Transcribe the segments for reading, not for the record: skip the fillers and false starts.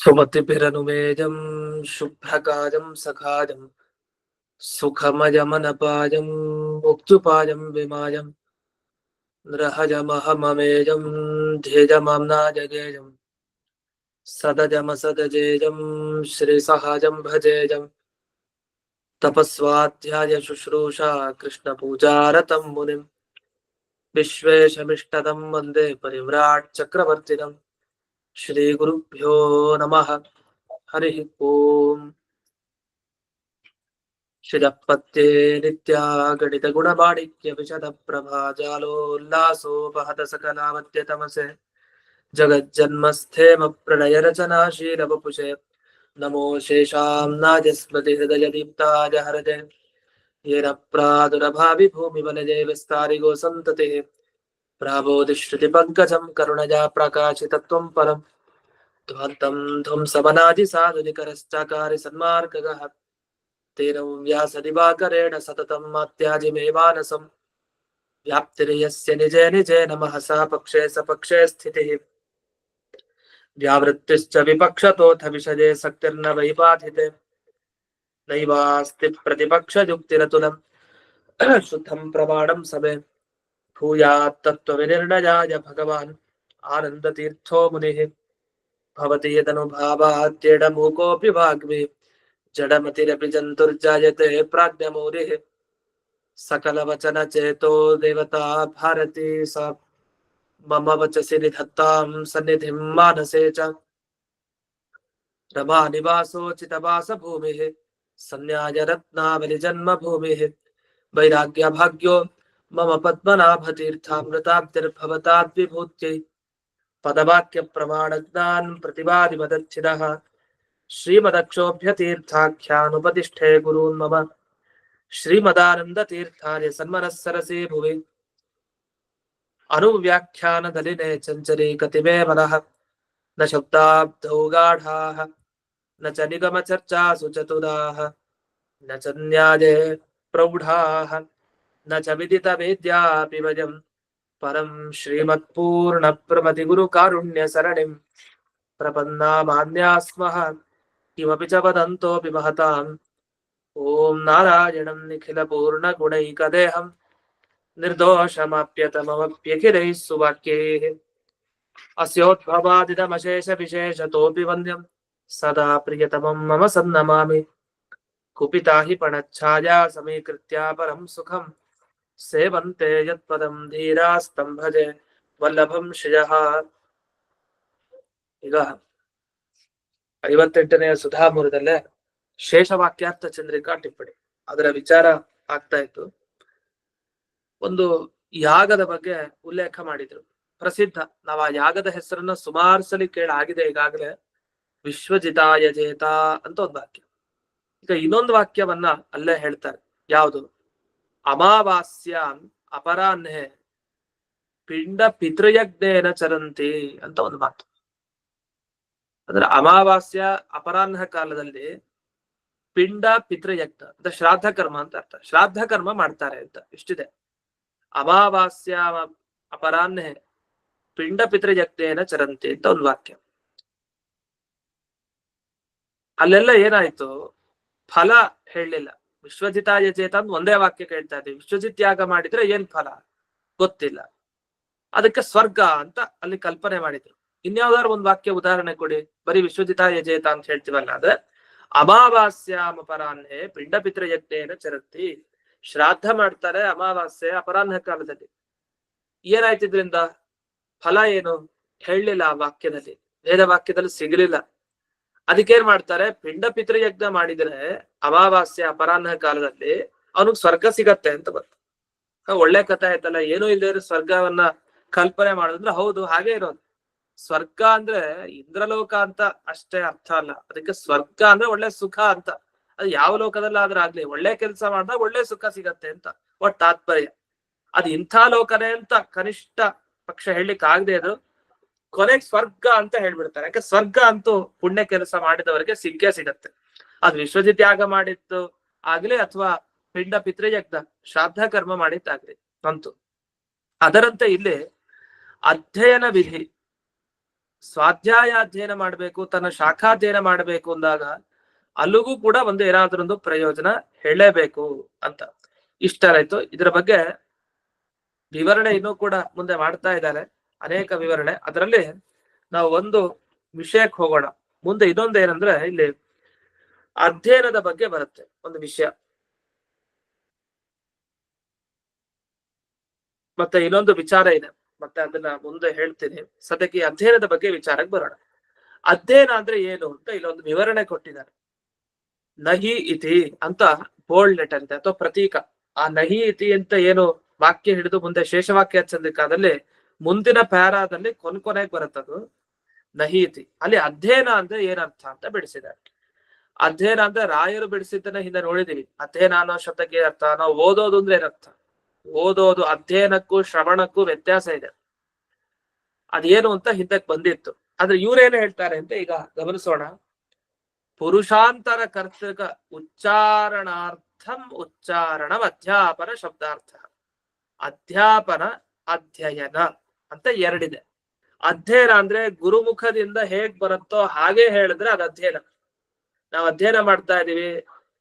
सुमतिभिरनुमेजं शुभ्रकाजं सखाजं सुखमजमनपाजं मुक्त्युपाजं विमाजं नृहजमहममेजं ध्येजमाम्नाजगेजं सदजमसदजेजं श्रीसहाजं भजेजं तपस्वाध्याय शुश्रूषा कृष्णपूजारतं मुनिं विश्वेशमिष्टदं वन्दे परिव्राट् चक्रवर्तिनं श्रीगुरुभ्यो नमः। हरिः ओम्। शिरपत्ये नित्या गणित गुणमाणिक्य विशद प्रभा जालोल्लासोपहत सकलावत्य तमसे जगज्जन्मस्थेम प्रणय रचनाशील वपुषे नमो शेषाम्नाजस्मति हृदय दीप्ताज हरजे येन प्रादुरभावि भूमिवनजे विस्तारिगो सन्ततिः प्राबोधिश्रुति पंकजं करुणया प्रकाशितत्वं परं ध्वन्तं ध्वंसवनादि साधुनिकरश्चाकारि सन्मार्गगः तेन व्यासदिवाकरेण सततं मात्याजिमेवानसं व्याप्तिर्यस्य निजे निजे नमः सा पक्षे सपक्षे स्थितिः व्यावृत्तिश्च विपक्षतोऽथ विषजे शक्तिर्न वैबाधिते नैवास्ति प्रतिपक्षयुक्तिरतुलं शुद्धं प्रमाणं समे भूयात् तत्त्वविनिर्णयाय भगवान् आनन्दतीर्थो मुनिः भवति यदनुभावात्येडमूकोऽपि वाग्मी जडमतिरपि जन्तुर्जायते प्राज्ञमौलिः सकलवचन चेतो देवता भारती सा मम वचसि निधत्तां सन्निधिं मानसे च रमा निवासोचितवास भूमिः संन्याय रत्नावली जन्मभूमिः वैराग्यभाग्यो मम पद्मनाभतीर्थामृताब्धिर्भवताद्विभूत्यै पदवाक्य प्रमाणज्ञान प्रतिवादिमदच्छिदः श्रीमदक्षोभ्यतीर्थाख्यानुपतिष्ठे गुरून् मम श्रीमदानन्दतीर्थार्य सन्मनस्सरसे भुवि अनुव्याख्यानदलिने चञ्चले कतिमे मनः न शब्दाब्धौ गाढाः न च निगमचर्चासु चतुराः न च न्याये प्रौढाः न च विदितवेद्यापि वयं परं श्रीमत्पूर्णप्रमतिगुरुकारुण्यसरणिं प्रपन्नामान्यास्मः किमपि च वदन्तोऽपि महताम् ॐ नारायणं निखिलपूर्णगुणैकदेहं निर्दोषमाप्यतममप्यखिलैः सुवाक्यैः अस्योद्भवादिदमशेषविशेषतोऽपि वन्द्यं सदा प्रियतमं मम सन्नमामि कुपिता हि पणच्छाया समीकृत्या परं सुखं सेवन्ते यत्पदं धीरास्तं भजे वल्लभं श्रियः। ಈಗ 58ನೇ ಸುಧಾಮೂಲದಲ್ಲೇ ಶೇಷವಾಕ್ಯಾರ್ಥ ಚಂದ್ರಿಕಾ ಟಿಪ್ಪಣಿ ಅದರ ವಿಚಾರ ಆಗ್ತಾ ಇತ್ತು. ಒಂದು ಯಾಗದ ಬಗ್ಗೆ ಉಲ್ಲೇಖ ಮಾಡಿದ್ರು. ಪ್ರಸಿದ್ಧ, ನಾವು ಆ ಯಾಗದ ಹೆಸರನ್ನ ಸುಮಾರು ಸಲಿ ಕೇಳಾಗಿದೆ ಈಗಾಗಲೇ. ವಿಶ್ವಜಿತಾಯ ಜೇತ ಅಂತ ಒಂದು ವಾಕ್ಯ. ಈಗ ಇನ್ನೊಂದು ವಾಕ್ಯವನ್ನ ಅಲ್ಲೇ ಹೇಳ್ತಾರೆ. ಯಾವುದು? ಅಮಾವಾಸ್ಯಾಂ ಅಪರಾಹ್ನೆ ಪಿಂಡ ಪಿತೃಯಜ್ಞೇನ ಚರಂತಿ ಅಂತ ಒಂದು ಮಾತು. ಅಂದ್ರೆ ಅಮಾವಾಸ್ಯ ಅಪರಾಹ್ನ ಕಾಲದಲ್ಲಿ ಪಿಂಡ ಪಿತೃಯಜ್ಞ ಅಂತ ಶ್ರಾದ್ದ ಕರ್ಮ ಅಂತ ಅರ್ಥ. ಶ್ರಾದ್ದ ಕರ್ಮ ಮಾಡ್ತಾರೆ ಅಂತ ಇಷ್ಟಿದೆ. ಅಮಾವಾಸ್ಯ ಅಪರಾಹ್ನೆ ಪಿಂಡ ಪಿತೃಯಜ್ಞೇನ ಚರಂತಿ ಅಂತ ಒಂದು ವಾಕ್ಯ. ಅಲ್ಲೆಲ್ಲ ಏನಾಯ್ತು? ಫಲ ಹೇಳಲಿಲ್ಲ. ವಿಶ್ವಜಿತಾಯ ಚೇತ ಅಂತ ಒಂದೇ ವಾಕ್ಯ ಕೇಳ್ತಾ ಇದ್ದೀವಿ. ವಿಶ್ವಜಿತ್ ಯಾಗ ಮಾಡಿದ್ರೆ ಏನ್ ಫಲ ಗೊತ್ತಿಲ್ಲ. ಅದಕ್ಕೆ ಸ್ವರ್ಗ ಅಂತ ಅಲ್ಲಿ ಕಲ್ಪನೆ ಮಾಡಿದ್ರು. ಇನ್ಯಾವ್ದಾದ್ರು ಒಂದು ವಾಕ್ಯ ಉದಾಹರಣೆ ಕೊಡಿ. ಬರೀ ವಿಶ್ವಜಿತಾಯ ಜೇತ ಅಂತ ಹೇಳ್ತೀವಲ್ಲ, ಅದ ಅಮಾವಾಸ್ಯಾಂ ಅಪರಾಹ್ನೆ ಪಿಂಡ ಪಿತೃಯಜ್ಞೇನ ಚರಂತಿ. ಶ್ರಾದ್ದ ಮಾಡ್ತಾರೆ ಅಮಾವಾಸ್ಯೆ ಅಪರಾಹ್ನ ಕಾಲದಲ್ಲಿ. ಏನಾಯ್ತಿದ್ರಿಂದ? ಫಲ ಏನು ಹೇಳಲಿಲ್ಲ ಆ ವಾಕ್ಯದಲ್ಲಿ, ವೇದ ವಾಕ್ಯದಲ್ಲಿ ಸಿಗಲಿಲ್ಲ. ಅದಕ್ಕೇನ್ ಮಾಡ್ತಾರೆ? ಪಿಂಡ ಪಿತೃಯಜ್ಞ ಮಾಡಿದ್ರೆ ಅಮಾವಾಸ್ಯೆ ಅಪರಾಹ್ನ ಕಾಲದಲ್ಲಿ ಅವನಿಗೆ ಸ್ವರ್ಗ ಸಿಗತ್ತೆ ಅಂತ ಬಂತು. ಒಳ್ಳೆ ಕಥೆ ಆಯ್ತಲ್ಲ. ಏನೂ ಇಲ್ಲದೆ ಸ್ವರ್ಗವನ್ನ ಕಲ್ಪನೆ ಮಾಡಿದ್ರೆ ಹೌದು, ಹಾಗೆ ಇರೋದು. ಸ್ವರ್ಗ ಅಂದ್ರೆ ಇಂದ್ರಲೋಕ ಅಂತ ಅಷ್ಟೇ ಅರ್ಥ ಅಲ್ಲ. ಅದಕ್ಕೆ ಸ್ವರ್ಗ ಅಂದ್ರೆ ಒಳ್ಳೆ ಸುಖ ಅಂತ. ಅದು ಯಾವ ಲೋಕದಲ್ಲಾದ್ರೂ ಆಗ್ಲಿ, ಒಳ್ಳೆ ಕೆಲಸ ಮಾಡಿದಾಗ ಒಳ್ಳೆ ಸುಖ ಸಿಗತ್ತೆ ಅಂತ ಒಟ್ಟು ತಾತ್ಪರ್ಯ. ಅದು ಇಂಥ ಲೋಕನೇ ಅಂತ ಕನಿಷ್ಠ ಪಕ್ಷ ಹೇಳಲಿಕ್ಕೆ ಆಗದೆ ಇದ್ರು ಕೊನೆಗೆ ಸ್ವರ್ಗ ಅಂತ ಹೇಳ್ಬಿಡ್ತಾರೆ. ಯಾಕೆ? ಸ್ವರ್ಗ ಅಂತೂ ಪುಣ್ಯ ಕೆಲಸ ಮಾಡಿದವರಿಗೆ ಸಿಕ್ಕೇ ಸಿಗತ್ತೆ. ಅದು ವಿಶ್ವಜಿತ್ ಯಾಗ ಮಾಡಿದ್ದು ಆಗ್ಲಿ ಅಥವಾ ಪಿಂಡ ಪಿತೃಯಜ್ಞ ಶ್ರಾದ್ದ ಕರ್ಮ ಮಾಡಿದ್ದಾಗ್ಲಿ ಅಂತೂ. ಅದರಂತೆ ಇಲ್ಲಿ ಅಧ್ಯಯನ ವಿಧಿ ಸ್ವಾಧ್ಯಾಯ ಅಧ್ಯಯನ ಮಾಡಬೇಕು, ತನ್ನ ಶಾಖಾಧ್ಯಯನ ಮಾಡಬೇಕು ಅಂದಾಗ ಅಲ್ಲಿಗೂ ಕೂಡ ಒಂದು ಏನಾದ್ರೊಂದು ಪ್ರಯೋಜನ ಹೇಳಲೇಬೇಕು ಅಂತ. ಇಷ್ಟರಾಯ್ತು. ಇದರ ಬಗ್ಗೆ ವಿವರಣೆ ಇನ್ನೂ ಕೂಡ ಮುಂದೆ ಮಾಡ್ತಾ ಇದ್ದಾರೆ, ಅನೇಕ ವಿವರಣೆ. ಅದರಲ್ಲಿ ನಾವು ಒಂದು ವಿಷಯಕ್ಕೆ ಹೋಗೋಣ. ಮುಂದೆ ಇದೊಂದು ಏನಂದ್ರೆ, ಇಲ್ಲಿ ಅಧ್ಯಯನದ ಬಗ್ಗೆ ಬರುತ್ತೆ ಒಂದು ವಿಷಯ, ಮತ್ತೆ ಇನ್ನೊಂದು ವಿಚಾರ ಇದೆ, ಮತ್ತೆ ಅದನ್ನ ಮುಂದೆ ಹೇಳ್ತೀನಿ. ಸದ್ಯಕ್ಕೆ ಈ ಅಧ್ಯಯನದ ಬಗ್ಗೆ ವಿಚಾರಕ್ಕೆ ಬರೋಣ. ಅಧ್ಯಯನ ಅಂದ್ರೆ ಏನು ಅಂತ ಇಲ್ಲೊಂದು ವಿವರಣೆ ಕೊಟ್ಟಿದ್ದಾರೆ. ನಹಿ ಇತಿ ಅಂತ ಬೋಲ್ಡ್ ಲೆಟರ್ ಇದೆ ಅಥವಾ ಪ್ರತೀಕ. ಆ ನಹಿ ಇತಿ ಅಂತ ಏನು ವಾಕ್ಯ ಹಿಡಿದು ಮುಂದೆ ಶೇಷವಾಕ್ಯ ಚಂದ್ರಿಕಾದಲ್ಲಿ ಮುಂದಿನ ಪ್ಯಾರಾದಲ್ಲಿ ಕೊನೆಗೆ ಬರುತ್ತದು ನಹಿ ಇತಿ. ಅಲ್ಲಿ ಅಧ್ಯಯನ ಅಂದ್ರೆ ಏನರ್ಥ ಅಂತ ಬಿಡಿಸಿದ್ದಾರೆ. ಅಧ್ಯಯನ ಅಂದ್ರೆ ರಾಯರು ಬಿಡಿಸಿದ್ದನ್ನ ಹಿಂದೆ ನೋಡಿದೀವಿ. ಅಧ್ಯಯನ ಅನ್ನೋ ಶಬ್ದಕ್ಕೆ ಅರ್ಥ, ನಾವು ಓದೋದು ಅಂದ್ರೆ ಏನರ್ಥ? ಓದೋದು. ಅಧ್ಯಯನಕ್ಕೂ ಶ್ರವಣಕ್ಕೂ ವ್ಯತ್ಯಾಸ ಇದೆ. ಅದೇನು ಅಂತ ಹಿಂದಕ್ಕೆ ಬಂದಿತ್ತು. ಆದ್ರೆ ಇವ್ರೇನು ಹೇಳ್ತಾರೆ ಅಂತ ಈಗ ಗಮನಿಸೋಣ. ಪುರುಷಾಂತರ ಕರ್ತೃಕ ಉಚ್ಚಾರಣಾರ್ಥಂ ಉಚ್ಚಾರಣಂ ಅಧ್ಯಾಪನ ಶಬ್ದಾರ್ಥ. ಅಧ್ಯಾಪನ ಅಧ್ಯಯನ ಅಂತ ಎರಡಿದೆ. ಅಧ್ಯಯನ ಅಂದ್ರೆ ಗುರುಮುಖದಿಂದ ಹೇಗ್ ಬರುತ್ತೋ ಹಾಗೆ ಹೇಳಿದ್ರೆ ಅದು ಅಧ್ಯಯನ. ನಾವು ಅಧ್ಯಯನ ಮಾಡ್ತಾ ಇದೀವಿ,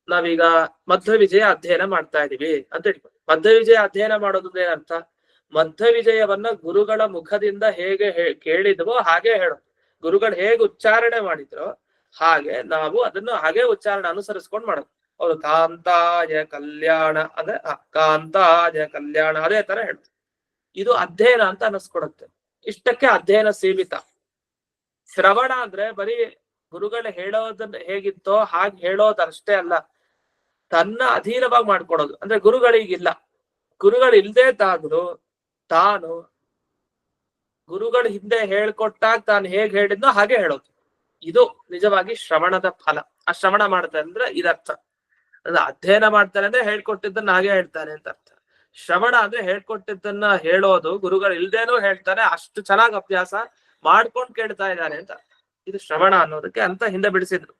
ನಾವೀಗ ಮಧ್ವ ವಿಜಯ ಅಧ್ಯಯನ ಮಾಡ್ತಾ ಇದೀವಿ ಅಂತ ಹೇಳ್ಬೋದು. ಮಧ್ವ ವಿಜಯ ಅಧ್ಯಯನ ಮಾಡೋದು ಏನರ್ಥ? ಮಧ್ವ ವಿಜಯವನ್ನ ಗುರುಗಳ ಮುಖದಿಂದ ಹೇಗೆ ಕೇಳಿದ್ವೋ ಹಾಗೆ ಹೇಳೋದು. ಗುರುಗಳು ಹೇಗೆ ಉಚ್ಚಾರಣೆ ಮಾಡಿದ್ರೋ ಹಾಗೆ ನಾವು ಅದನ್ನು ಹಾಗೆ ಉಚ್ಚಾರಣೆ ಅನುಸರಿಸ್ಕೊಂಡು ಮಾಡೋದು. ಅವರು ಕಾಂತಾಯ ಕಲ್ಯಾಣ ಅಂದ್ರೆ ಕಾಂತಾಯ ಕಲ್ಯಾಣ ಅದೇ ತರ ಹೇಳ್ತಾರೆ. ಇದು ಅಧ್ಯಯನ ಅಂತ ಅನಿಸ್ಕೊಡುತ್ತೆ. ಇಷ್ಟಕ್ಕೆ ಅಧ್ಯಯನ ಸೀಮಿತ. ಶ್ರವಣ ಅಂದ್ರೆ ಬರೀ ಗುರುಗಳು ಹೇಳೋದನ್ನ ಹೇಗಿತ್ತೋ ಹಾಗೆ ಹೇಳೋದಷ್ಟೇ ಅಲ್ಲ, ತನ್ನ ಅಧೀನವಾಗಿ ಮಾಡ್ಕೊಡೋದು. ಅಂದ್ರೆ ಗುರುಗಳಿಗಿಲ್ಲ, ಗುರುಗಳು ಇಲ್ದೇ ತಾನು ಗುರುಗಳು ಹಿಂದೆ ಹೇಳ್ಕೊಟ್ಟಾಗ ತಾನು ಹೇಗ್ ಹೇಳಿದ್ನೋ ಹಾಗೆ ಹೇಳೋದು. ಇದು ನಿಜವಾಗಿ ಶ್ರವಣದ ಫಲ. ಆ ಶ್ರವಣ ಮಾಡ್ತಾರೆ ಅಂದ್ರೆ ಇದರ್ಥ. ಅಂದ್ರೆ ಅಧ್ಯಯನ ಮಾಡ್ತಾರೆ ಅಂದ್ರೆ ಹೇಳ್ಕೊಟ್ಟಿದ್ದನ್ನ ಹಾಗೆ ಹೇಳ್ತಾನೆ ಅಂತ ಅರ್ಥ. ಶ್ರವಣ ಅಂದ್ರೆ ಹೇಳ್ಕೊಟ್ಟಿದ್ದನ್ನ ಹೇಳೋದು, ಗುರುಗಳು ಇಲ್ದೇನೂ ಹೇಳ್ತಾರೆ, ಅಷ್ಟು ಚೆನ್ನಾಗಿ ಅಭ್ಯಾಸ ಮಾಡ್ಕೊಂಡು ಕೇಳ್ತಾ ಇದ್ದಾನೆ ಅಂತ. ಇದು ಶ್ರವಣ ಅನ್ನೋದಕ್ಕೆ ಅಂತ ಹಿಂದೆ ಬಿಡಿಸಿದ್ರು.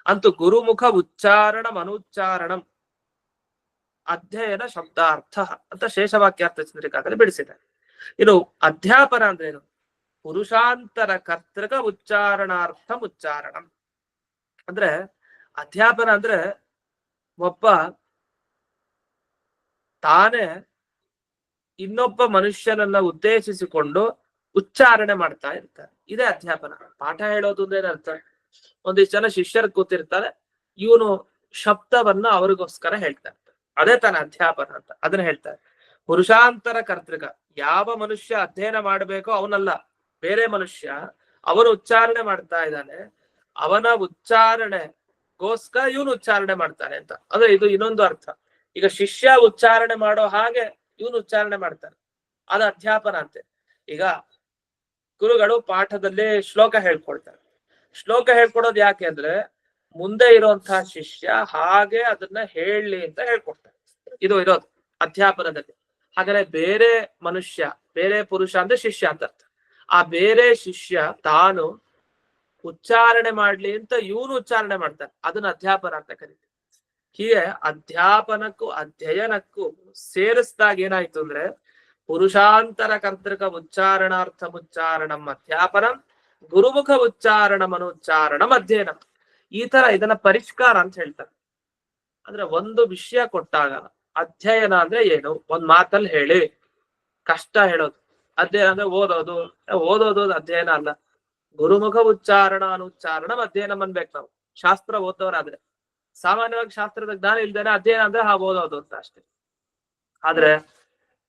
ಅಂತೂ ಗುರುಮುಖ ಉಚ್ಚಾರಣಂ ಅನುಚ್ಚಾರಣಂ ಅಧ್ಯಯನ ಶಬ್ದಾರ್ಥ ಅಂತ ಶೇಷವಾಕ್ಯಾರ್ಥ ಚಂದ್ರಿಕಾದಲ್ಲಿ ಬಿಡಿಸಿದ್ದಾರೆ. ಇನ್ನು ಅಧ್ಯಾಪನ ಅಂದ್ರೆ ಏನು? ಪುರುಷಾಂತರ ಕರ್ತೃಕ ಉಚ್ಚಾರಣಾರ್ಥಂ ಉಚ್ಚಾರಣಂ ಅಂದ್ರೆ ಅಧ್ಯಾಪನ ಅಂದ್ರೆ ಒಬ್ಬ ತಾನೇ ಇನ್ನೊಬ್ಬ ಮನುಷ್ಯನನ್ನ ಉದ್ದೇಶಿಸಿಕೊಂಡು ಉಚ್ಚಾರಣೆ ಮಾಡ್ತಾ ಇರ್ತಾರೆ. ಇದೇ ಅಧ್ಯಾಪನ. ಪಾಠ ಹೇಳೋದು ಅಂದ್ರೆ ಏನರ್ಥ? ಒಂದಿಷ್ಟು ಜನ ಶಿಷ್ಯರು ಕೂತಿರ್ತಾರೆ, ಇವನು ಶಬ್ದವನ್ನ ಅವ್ರಿಗೋಸ್ಕರ ಹೇಳ್ತಾ ಇರ್ತಾರೆ. ಅದೇ ತಾನ ಅಧ್ಯಾಪನ ಅಂತ. ಅದನ್ನ ಹೇಳ್ತಾರೆ. ಪುರುಷಾಂತರ ಕರ್ತೃಕ, ಯಾವ ಮನುಷ್ಯ ಅಧ್ಯಯನ ಮಾಡ್ಬೇಕೋ ಅವನಲ್ಲ, ಬೇರೆ ಮನುಷ್ಯ ಅವನು ಉಚ್ಚಾರಣೆ ಮಾಡ್ತಾ ಇದ್ದಾನೆ, ಅವನ ಉಚ್ಚಾರಣೆಗೋಸ್ಕರ ಇವನು ಉಚ್ಚಾರಣೆ ಮಾಡ್ತಾನೆ ಅಂತ. ಅಂದ್ರೆ ಇದು ಇನ್ನೊಂದು ಅರ್ಥ. ಈಗ ಶಿಷ್ಯ ಉಚ್ಚಾರಣೆ ಮಾಡೋ ಹಾಗೆ ಇವನು ಉಚ್ಚಾರಣೆ ಮಾಡ್ತಾನೆ, ಅದು ಅಧ್ಯಾಪನ ಅಂತೆ. ಈಗ ಗುರುಗಳು ಪಾಠದಲ್ಲಿ ಶ್ಲೋಕ ಹೇಳ್ಕೊಡ್ತಾರೆ. ಶ್ಲೋಕ ಹೇಳ್ಕೊಡೋದು ಯಾಕೆ ಅಂದ್ರೆ ಮುಂದೆ ಇರುವಂತಹ ಶಿಷ್ಯ ಹಾಗೆ ಅದನ್ನ ಹೇಳಿ ಅಂತ ಹೇಳ್ಕೊಡ್ತಾರೆ. ಇದು ಇರೋದು ಅಧ್ಯಾಪನದಲ್ಲಿ. ಹಾಗಾದ್ರೆ ಬೇರೆ ಮನುಷ್ಯ, ಬೇರೆ ಪುರುಷ ಅಂದ್ರೆ ಶಿಷ್ಯ ಅಂತ ಅರ್ಥ. ಆ ಬೇರೆ ಶಿಷ್ಯ ತಾನು ಉಚ್ಚಾರಣೆ ಮಾಡ್ಲಿ ಅಂತ ಇವನು ಉಚ್ಚಾರಣೆ ಮಾಡ್ತಾನೆ, ಅದನ್ನ ಅಧ್ಯಾಪನ ಅಂತ ಕರೀತೀವಿ. ಹೀಗೆ ಅಧ್ಯಾಪನಕ್ಕೂ ಅಧ್ಯಯನಕ್ಕೂ ಸೇರಿಸಿದಾಗ ಏನಾಯ್ತು ಅಂದ್ರೆ ಪುರುಷಾಂತರ ಕರ್ತೃಕ ಉಚ್ಚಾರಣಾರ್ಥ ಉಚ್ಚಾರಣಂ ಅಧ್ಯಾಪನಂ ಗುರುಮುಖ ಉಚ್ಚಾರಣಂ ಅನುಚ್ಚಾರಣಂ ಅಧ್ಯಯನಂ. ಈ ತರ ಇದನ್ನ ಪರಿಷ್ಕಾರ ಅಂತ ಹೇಳ್ತಾರೆ. ಅಂದ್ರೆ ಒಂದು ವಿಷಯ ಕೊಟ್ಟಾಗ ಅಧ್ಯಯನ ಅಂದ್ರೆ ಏನು? ಒಂದ್ ಮಾತಲ್ಲಿ ಹೇಳಿ, ಕಷ್ಟ ಹೇಳೋದು. ಅಧ್ಯಯನ ಅಂದ್ರೆ ಓದೋದು ಅಧ್ಯಯನ ಅಲ್ಲ. ಗುರುಮುಖ ಉಚ್ಚಾರಣ ಅನುಚ್ಚಾರಣಂ ಅಧ್ಯಯನಂ ಅನ್ಬೇಕು ನಾವು, ಶಾಸ್ತ್ರ ಓದೋರಾದ್ರೆ. ಸಾಮಾನ್ಯವಾಗಿ ಶಾಸ್ತ್ರದ ಜ್ಞಾನ ಇಲ್ದೇನೆ ಅಧ್ಯಯನ ಅಂದ್ರೆ ಓದೋದು ಅಂತ ಅಷ್ಟೇ. ಆದ್ರೆ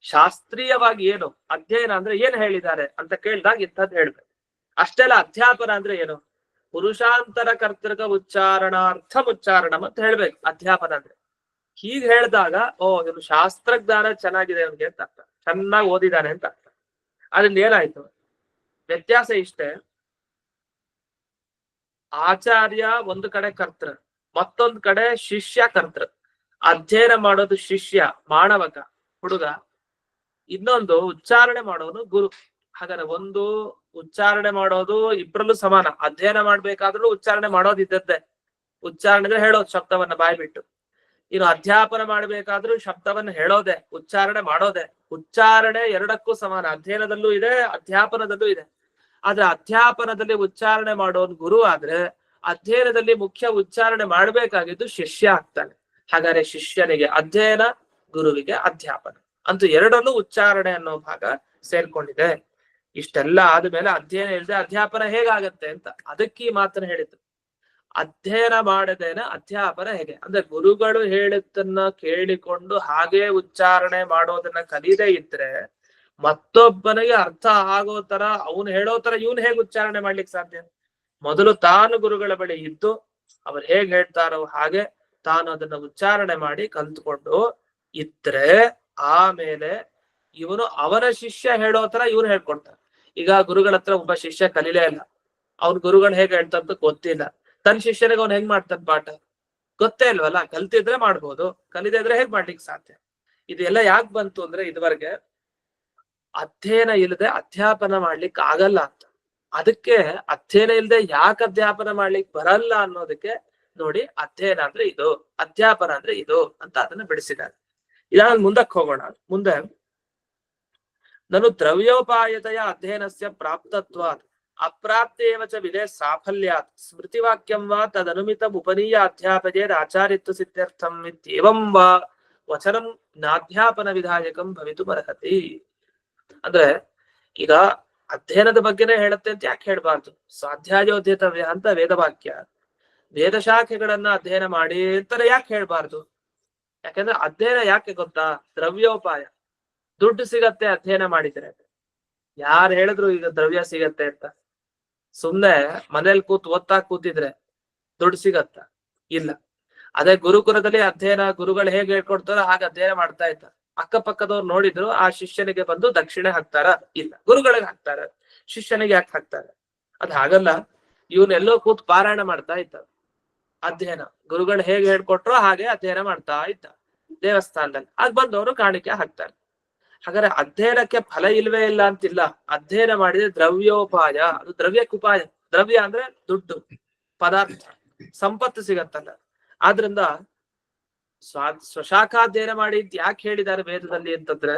ಶಾಸ್ತ್ರೀಯವಾಗಿ ಏನು ಅಧ್ಯಯನ ಅಂದ್ರೆ ಏನ್ ಹೇಳಿದ್ದಾರೆ ಅಂತ ಕೇಳಿದಾಗ ಇಂಥದ್ದು ಹೇಳ್ಬೇಕು. ಅಷ್ಟೆಲ್ಲ ಅಧ್ಯಾಪನ ಅಂದ್ರೆ ಏನು? ಪುರುಷಾಂತರ ಕರ್ತೃಕ ಉಚ್ಚಾರಣಾರ್ಥ ಉಚ್ಚಾರಣಂ ಅಂತ ಹೇಳ್ಬೇಕು ಅಧ್ಯಾಪನ ಅಂದ್ರೆ. ಹೀಗೆ ಹೇಳಿದಾಗ ಇವನು ಶಾಸ್ತ್ರಜ್ಞಾನ ಚೆನ್ನಾಗಿದೆ ಅವನಿಗೆ ಅಂತ ಅರ್ಥ, ಚೆನ್ನಾಗಿ ಓದಿದ್ದಾನೆ ಅಂತ ಅರ್ಥ. ಅದ್ರಿಂದ ಏನಾಯ್ತು? ವ್ಯತ್ಯಾಸ ಇಷ್ಟೇ, ಆಚಾರ್ಯ ಒಂದು ಕಡೆ ಕರ್ತೃ, ಮತ್ತೊಂದ್ ಕಡೆ ಶಿಷ್ಯ ಕರ್ತೃ. ಅಧ್ಯಯನ ಮಾಡೋದು ಶಿಷ್ಯ, ಮಾಣವಕ, ಹುಡುಗ. ಇನ್ನೊಂದು ಉಚ್ಚಾರಣೆ ಮಾಡೋನು ಗುರು. ಹಾಗಾದ್ರೆ ಒಂದು ಉಚ್ಚಾರಣೆ ಮಾಡೋದು ಇಬ್ರಲ್ಲೂ ಸಮಾನ. ಅಧ್ಯಯನ ಮಾಡ್ಬೇಕಾದ್ರೂ ಉಚ್ಚಾರಣೆ ಮಾಡೋದಿದ್ದದ್ದೇ. ಉಚ್ಚಾರಣೆ ಅಂದ್ರೆ ಹೇಳೋದು ಶಬ್ದವನ್ನ ಬಾಯಿ ಬಿಟ್ಟು. ಇನ್ನು ಅಧ್ಯಾಪನ ಮಾಡ್ಬೇಕಾದ್ರೂ ಶಬ್ದವನ್ನ ಹೇಳೋದೆ, ಉಚ್ಚಾರಣೆ ಮಾಡೋದೆ. ಉಚ್ಚಾರಣೆ ಎರಡಕ್ಕೂ ಸಮಾನ, ಅಧ್ಯಯನದಲ್ಲೂ ಇದೆ, ಅಧ್ಯಾಪನದಲ್ಲೂ ಇದೆ. ಆದ್ರೆ ಅಧ್ಯಾಪನದಲ್ಲಿ ಉಚ್ಚಾರಣೆ ಮಾಡೋನ್ ಗುರು ಆದ್ರೆ ಅಧ್ಯಯನದಲ್ಲಿ ಮುಖ್ಯ ಉಚ್ಚಾರಣೆ ಮಾಡ್ಬೇಕಾಗಿದ್ದು ಶಿಷ್ಯ ಆಗ್ತಾನೆ. ಹಾಗಾದ್ರೆ ಶಿಷ್ಯನಿಗೆ ಅಧ್ಯಯನ, ಗುರುವಿಗೆ ಅಧ್ಯಾಪನ ಅಂತೂ ಎರಡನ್ನೂ ಉಚ್ಚಾರಣೆ ಅನ್ನೋ ಭಾಗ ಸೇರ್ಕೊಂಡಿದೆ. ಇಷ್ಟೆಲ್ಲ ಆದ್ಮೇಲೆ ಅಧ್ಯಯನ ಇಲ್ಲದೆ ಅಧ್ಯಾಪನ ಹೇಗಾಗತ್ತೆ ಅಂತ ಅದಕ್ಕೆ ಈ ಮಾತನ್ನ ಹೇಳಿದ್ರು. ಅಧ್ಯಯನ ಮಾಡದೇನೆ ಅಧ್ಯಾಪನ ಹೇಗೆ ಅಂದ್ರೆ ಗುರುಗಳು ಹೇಳಿದ್ದನ್ನ ಕೇಳಿಕೊಂಡು ಹಾಗೆ ಉಚ್ಚಾರಣೆ ಮಾಡೋದನ್ನ ಕಲಿಯದೇ ಇದ್ರೆ ಮತ್ತೊಬ್ಬನಿಗೆ ಅರ್ಥ ಆಗೋ ತರ ಅವನು ಹೇಳೋ ತರ ಇವನು ಹೇಗೆ ಉಚ್ಚಾರಣೆ ಮಾಡ್ಲಿಕ್ಕೆ ಸಾಧ್ಯ? ಮೊದಲು ತಾನು ಗುರುಗಳ ಬಳಿ ಇದ್ದು ಅವ್ರು ಹೇಗ್ ಹೇಳ್ತಾರೋ ಹಾಗೆ ತಾನು ಅದನ್ನ ಉಚ್ಚಾರಣೆ ಮಾಡಿ ಕಲ್ತ್ಕೊಂಡು ಇದ್ರೆ ಆಮೇಲೆ ಇವನು ಅವನ ಶಿಷ್ಯ ಹೇಳೋ ತರ ಇವನು ಹೇಳ್ಕೊಡ್ತಾನೆ. ಈಗ ಗುರುಗಳ ಹತ್ರ ಒಬ್ಬ ಶಿಷ್ಯ ಕಲೀಲೇ ಇಲ್ಲ, ಅವ್ನ ಗುರುಗಳು ಹೇಗ್ ಹೇಳ್ತಂತ ಗೊತ್ತಿಲ್ಲ, ತನ್ನ ಶಿಷ್ಯನಿಗೆ ಅವ್ನು ಹೆಂಗ್ ಮಾಡ್ತಾನ ಪಾಠ ಗೊತ್ತೇ ಇಲ್ವಲ್ಲ. ಕಲ್ತಿದ್ರೆ ಮಾಡ್ಬೋದು, ಕಲಿದೇ ಇದ್ರೆ ಹೇಗ್ ಮಾಡ್ಲಿಕ್ಕೆ ಸಾಧ್ಯ? ಇದೆಲ್ಲ ಯಾಕೆ ಬಂತು ಅಂದ್ರೆ ಇದುವರೆಗೆ ಅಧ್ಯಯನ ಇಲ್ಲದೆ ಅಧ್ಯಾಪನ ಮಾಡ್ಲಿಕ್ಕೆ ಆಗಲ್ಲ ಅಂತ. ಅದಕ್ಕೆ ಅಧ್ಯಯನ ಇಲ್ಲದೆ ಯಾಕೆ ಅಧ್ಯಾಪನ ಮಾಡ್ಲಿಕ್ಕೆ ಬರಲ್ಲ ಅನ್ನೋದಕ್ಕೆ ನೋಡಿ, ಅಧ್ಯಯನ ಅಂದ್ರೆ ಇದು, ಅಧ್ಯಾಪನ ಅಂದ್ರೆ ಇದು ಅಂತ ಅದನ್ನ ಬಿಡಿಸಿದ್ದಾರೆ. ಇದಾದ ಮುಂದಕ್ಕೆ ಹೋಗೋಣ. ಮುಂದೆ ನಾನು ದ್ರವ್ಯೋಪಾಯತೆಯ ಅಧ್ಯಯನಸ್ಯ ಪ್ರಾಪ್ತತ್ವಾತ್ ಅಪ್ರಾಪ್ತೇವ ಚ ವಿಧೇ ಸಾಫಲ್ಯಾತ್ ಸ್ಮೃತಿವಾಕ್ಯಂ ವಾ ತದನುಮಿತಂ ಉಪನೀಯ ಅಧ್ಯಾಪಕೇರ್ ಆಚಾರ್ಯತ್ವ ಸಿದ್ಧ್ಯರ್ಥಂ ಇತ್ಯೇವಂ ವಾ ವಚನಂ ನಾಧ್ಯಾಪನ ವಿಧಾಯಕಂ ಭವಿತುಮರ್ಹತಿ. ಅಂದ್ರೆ ಈಗ ಅಧ್ಯಯನದ ಬಗ್ಗೆನೇ ಹೇಳುತ್ತೆ ಅಂತ ಯಾಕೆ ಹೇಳ್ಬಾರ್ದು? ಸ್ವಾಧ್ಯಾಯೋಧ್ಯತವ್ಯ ಅಂತ ವೇದವಾಕ್ಯ, ವೇದ ಶಾಖೆಗಳನ್ನ ಅಧ್ಯಯನ ಮಾಡಿ ಅಂತಾರೆ ಯಾಕೆ ಹೇಳ್ಬಾರ್ದು? ಯಾಕಂದ್ರೆ ಅಧ್ಯಯನ ಯಾಕೆ ಗೊತ್ತಾ? ದ್ರವ್ಯೋಪಾಯ, ದುಡ್ಡು ಸಿಗತ್ತೆ ಅಧ್ಯಯನ ಮಾಡಿದ್ರೆ. ಯಾರು ಹೇಳಿದ್ರು ಈಗ ದ್ರವ್ಯ ಸಿಗತ್ತೆ ಅಂತ? ಸುಮ್ನೆ ಮನೇಲಿ ಓದ್ತಾ ಕೂತಿದ್ರೆ ದುಡ್ಡು ಸಿಗತ್ತ? ಇಲ್ಲ. ಅದೇ ಗುರುಕುಲದಲ್ಲಿ ಅಧ್ಯಯನ ಗುರುಗಳು ಹೇಗೆ ಹೇಳ್ಕೊಡ್ತಾರೋ ಹಾಗೆ ಅಧ್ಯಯನ ಮಾಡ್ತಾ ಇದ್ದ. ಅಕ್ಕಪಕ್ಕದವ್ರು ನೋಡಿದ್ರು ಆ ಶಿಷ್ಯನಿಗೆ ಬಂದು ದಕ್ಷಿಣೆ ಹಾಕ್ತಾರ? ಇಲ್ಲ. ಗುರುಗಳಿಗೆ ಹಾಕ್ತಾರ, ಶಿಷ್ಯನಿಗೆ ಯಾಕೆ ಹಾಕ್ತಾರೆ? ಅದ್ ಹಾಗಲ್ಲ. ಇವನೆಲ್ಲೋ ಕೂತ್ ಪಾರಾಯಣ ಮಾಡ್ತಾ ಇದ್ದ. ಅಧ್ಯಯನ ಗುರುಗಳು ಹೇಗೆ ಹೇಳ್ಕೊಟ್ರೋ ಹಾಗೆ ಅಧ್ಯಯನ ಮಾಡ್ತಾ ಇದ್ದ ದೇವಸ್ಥಾನದಲ್ಲಿ. ಅದ್ ಬಂದವರು ಕಾಣಿಕೆ ಹಾಕ್ತಾರೆ. ಹಾಗಾದ್ರೆ ಅಧ್ಯಯನಕ್ಕೆ ಫಲ ಇಲ್ವೇ ಇಲ್ಲ ಅಂತಿಲ್ಲ. ಅಧ್ಯಯನ ಮಾಡಿದ್ರೆ ದ್ರವ್ಯೋಪಾಯ, ಅದು ದ್ರವ್ಯಕ್ಕೆ ಉಪಾಯ. ದ್ರವ್ಯ ಅಂದ್ರೆ ದುಡ್ಡು, ಪದಾರ್ಥ, ಸಂಪತ್ತು ಸಿಗತ್ತಲ್ಲ. ಆದ್ರಿಂದ ಸ್ವಶಾಖಾಧ್ಯಯನ ಮಾಡಿ ಯಾಕೆ ಹೇಳಿದ್ದಾರೆ ವೇದದಲ್ಲಿ ಅಂತಂದ್ರೆ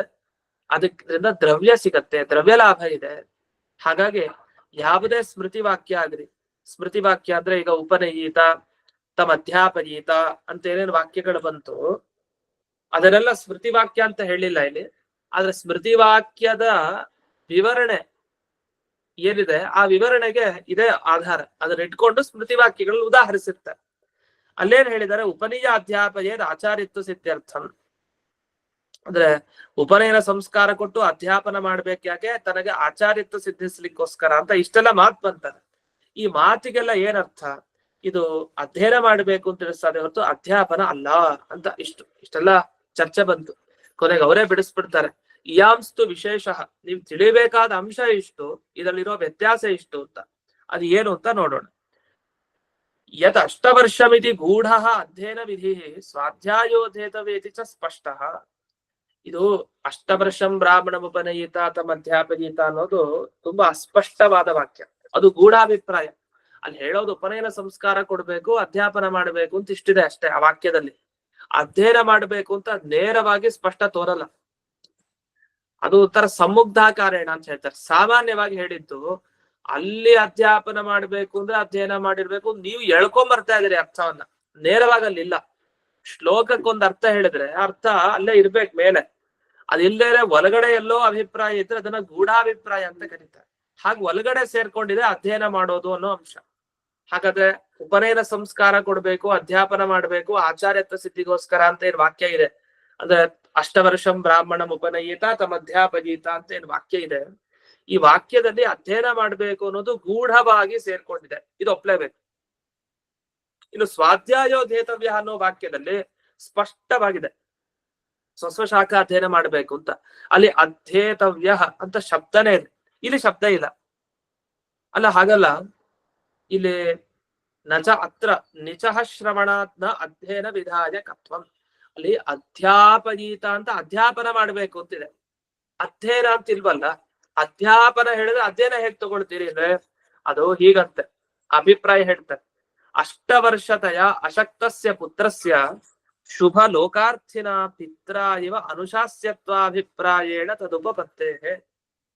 ಅದಕ್ರಿಂದ ದ್ರವ್ಯ ಸಿಗತ್ತೆ, ದ್ರವ್ಯ ಲಾಭ ಇದೆ. ಹಾಗಾಗಿ ಯಾವುದೇ ಸ್ಮೃತಿ ವಾಕ್ಯ ಆಗ್ರಿ, ಸ್ಮೃತಿ ವಾಕ್ಯ ಅಂದ್ರೆ ಈಗ ಉಪನಯೀತ ತಮ್ಮ ಅಧ್ಯಾಪನೀತ ಅಂತ ಏನೇನು ವಾಕ್ಯಗಳು ಬಂತು ಅದನ್ನೆಲ್ಲ ಸ್ಮೃತಿ ವಾಕ್ಯ ಅಂತ ಹೇಳಿಲ್ಲ ಇಲ್ಲಿ. ಆದ್ರೆ ಸ್ಮೃತಿ ವಾಕ್ಯದ ವಿವರಣೆ ಏನಿದೆ ಆ ವಿವರಣೆಗೆ ಇದೇ ಆಧಾರ. ಅದನ್ನ ಇಟ್ಕೊಂಡು ಸ್ಮೃತಿ ವಾಕ್ಯಗಳು ಉದಾಹರಿಸಿರ್ತಾರೆ. ಅಲ್ಲೇನ್ ಹೇಳಿದ್ದಾರೆ? ಉಪನೀಯ ಅಧ್ಯಾಪಕೇರ್ ಆಚಾರ್ಯತ್ವ ಸಿದ್ಧ್ಯರ್ಥಂ ಅಂದ್ರೆ ಉಪನಯನ ಸಂಸ್ಕಾರ ಕೊಟ್ಟು ಅಧ್ಯಾಪನ ಮಾಡ್ಬೇಕು. ಯಾಕೆ? ತನಗೆ ಆಚಾರ್ಯತ್ವ ಸಿದ್ಧಿಸ್ಲಿಕ್ಕೋಸ್ಕರ ಅಂತ ಇಷ್ಟೆಲ್ಲ ಮಾತು ಬಂತಾರೆ. ಈ ಮಾತಿಗೆಲ್ಲ ಏನರ್ಥ? ಇದು ಅಧ್ಯಯನ ಮಾಡ್ಬೇಕು ಅಂತ ತಿಳಿಸ್ತದೆ ಹೊರತು ಅಧ್ಯಾಪನ ಅಲ್ಲ ಅಂತ ಇಷ್ಟೆಲ್ಲ ಚರ್ಚೆ ಬಂತು. ಕೊನೆಗೆ ಅವರೇ ಬಿಡಿಸ್ಬಿಡ್ತಾರೆ. ಇಯಾಂಸ್ತು ವಿಶೇಷ, ನೀವು ತಿಳಿಬೇಕಾದ ಅಂಶ ಇಷ್ಟು, ಇದರಲ್ಲಿರೋ ವ್ಯತ್ಯಾಸ ಇಷ್ಟು ಅಂತ. ಅದು ಏನು ಅಂತ ನೋಡೋಣ. ಯತ್ ಅಷ್ಟವರ್ಷಮಿತಿ ಗೂಢ ಅಧ್ಯಯನ ವಿಧಿ ಸ್ವಾಧ್ಯಾಯೋಧೇತವೇತಿ ಚ ಸ್ಪಷ್ಟ. ಇದು ಅಷ್ಟವರ್ಷಂ ಬ್ರಾಹ್ಮಣ ಉಪನಯಿತ ತಮ್ಮ ಅಧ್ಯಾಪನೀತ ಅನ್ನೋದು ತುಂಬಾ ಅಸ್ಪಷ್ಟವಾದ ವಾಕ್ಯ. ಅದು ಗೂಢಾಭಿಪ್ರಾಯ. ಅಲ್ಲಿ ಹೇಳೋದು ಉಪನಯನ ಸಂಸ್ಕಾರ ಕೊಡ್ಬೇಕು, ಅಧ್ಯಾಪನ ಮಾಡ್ಬೇಕು ಅಂತ ಇಷ್ಟಿದೆ ಅಷ್ಟೇ ಆ ವಾಕ್ಯದಲ್ಲಿ. ಅಧ್ಯಯನ ಮಾಡ್ಬೇಕು ಅಂತ ನೇರವಾಗಿ ಸ್ಪಷ್ಟ ತೋರಲ್ಲ. ಅದು ಒಂಥರ ಸಮುಗ್ಧಾಕಾರೇಣ ಅಂತ ಹೇಳ್ತಾರೆ. ಸಾಮಾನ್ಯವಾಗಿ ಹೇಳಿದ್ದು ಅಲ್ಲಿ ಅಧ್ಯಾಪನ ಮಾಡ್ಬೇಕು ಅಂದ್ರೆ ಅಧ್ಯಯನ ಮಾಡಿರ್ಬೇಕು. ನೀವು ಎಳ್ಕೊಂಬರ್ತಾ ಇದೀರಿ ಅರ್ಥವನ್ನ, ನೇರವಾಗಿ ಅಲ್ಲಿಲ್ಲ. ಶ್ಲೋಕಕ್ಕೊಂದು ಅರ್ಥ ಹೇಳಿದ್ರೆ ಅರ್ಥ ಅಲ್ಲೇ ಇರ್ಬೇಕು ಮೇಲೆ. ಅದಿಲ್ಲೇ ಒಳಗಡೆ ಎಲ್ಲೋ ಅಭಿಪ್ರಾಯ ಇದ್ರೆ ಅದನ್ನ ಗೂಢಾಭಿಪ್ರಾಯ ಅಂತ ಕರೀತಾರೆ. ಹಾಗೆ ಒಳಗಡೆ ಸೇರ್ಕೊಂಡಿದೆ ಅಧ್ಯಯನ ಮಾಡೋದು ಅನ್ನೋ ಅಂಶ. ಹಾಗಾದ್ರೆ ಉಪನಯನ ಸಂಸ್ಕಾರ ಕೊಡ್ಬೇಕು, ಅಧ್ಯಾಪನ ಮಾಡ್ಬೇಕು, ಆಚಾರ್ಯತ್ವ ಸಿದ್ಧಿಗೋಸ್ಕರ ಅಂತ ಏನ್ ವಾಕ್ಯ ಇದೆ. ಅಂದ್ರೆ ಅಷ್ಟವರ್ಷಂ ಬ್ರಾಹ್ಮಣ ಉಪನಯಿತ ತಮ್ಮ ಅಧ್ಯಾಪನೀತ ಅಂತ ಏನ್ ವಾಕ್ಯ ಇದೆ, ಈ ವಾಕ್ಯದಲ್ಲಿ ಅಧ್ಯಯನ ಮಾಡ್ಬೇಕು ಅನ್ನೋದು ಗೂಢವಾಗಿ ಸೇರ್ಕೊಂಡಿದೆ. ಇದು ಒಪ್ಲೇಬೇಕು. ಇನ್ನು ಸ್ವಾಧ್ಯಾಯೋಧೇತವ್ಯ ಅನ್ನೋ ವಾಕ್ಯದಲ್ಲಿ ಸ್ಪಷ್ಟವಾಗಿದೆ ಸ್ವಸ್ವಶಾಖ ಅಧ್ಯಯನ ಮಾಡ್ಬೇಕು ಅಂತ. ಅಲ್ಲಿ ಅಧ್ಯೇತವ್ಯ ಅಂತ ಶಬ್ದನೇ ಇದೆ, ಇಲ್ಲಿ ಶಬ್ದ ಇಲ್ಲ ಅಲ್ಲ. ಹಾಗಲ್ಲ, ಇಲ್ಲಿ ನಚ ಅತ್ರ ನಿಚಃ ಶ್ರವಣಾತ್ನ ಅಧ್ಯಯನ ವಿಧಾಯಕತ್ವಂ. ಅಲ್ಲಿ ಅಧ್ಯಾಪನೀತ ಅಂತ ಅಧ್ಯಾಪನ ಮಾಡ್ಬೇಕು ಅಂತಿದೆ, ಅಧ್ಯಯನ ಅಂತ ಇಲ್ವಲ್ಲ. ಅಧ್ಯಾಪನ ಹೇಳಿದ್ರೆ ಅಧ್ಯಯನ ಹೇಗ್ ತಗೊಳ್ತೀರಿ ಅಂದ್ರೆ ಅದು ಹೀಗಂತೆ ಅಭಿಪ್ರಾಯ ಹೇಳ್ತಾರೆ. ಅಷ್ಟವರ್ಷತೆಯ ಅಶಕ್ತಸ್ಯ ಪುತ್ರಸ್ಯ ಶುಭ ಲೋಕಾರ್ಥಿನ ಪಿತ್ರ ಇವ ಅನುಶಾಸ್ಯತ್ವಾಭಿಪ್ರಾಯೇಣ ತದುಪಪತ್ತೇ.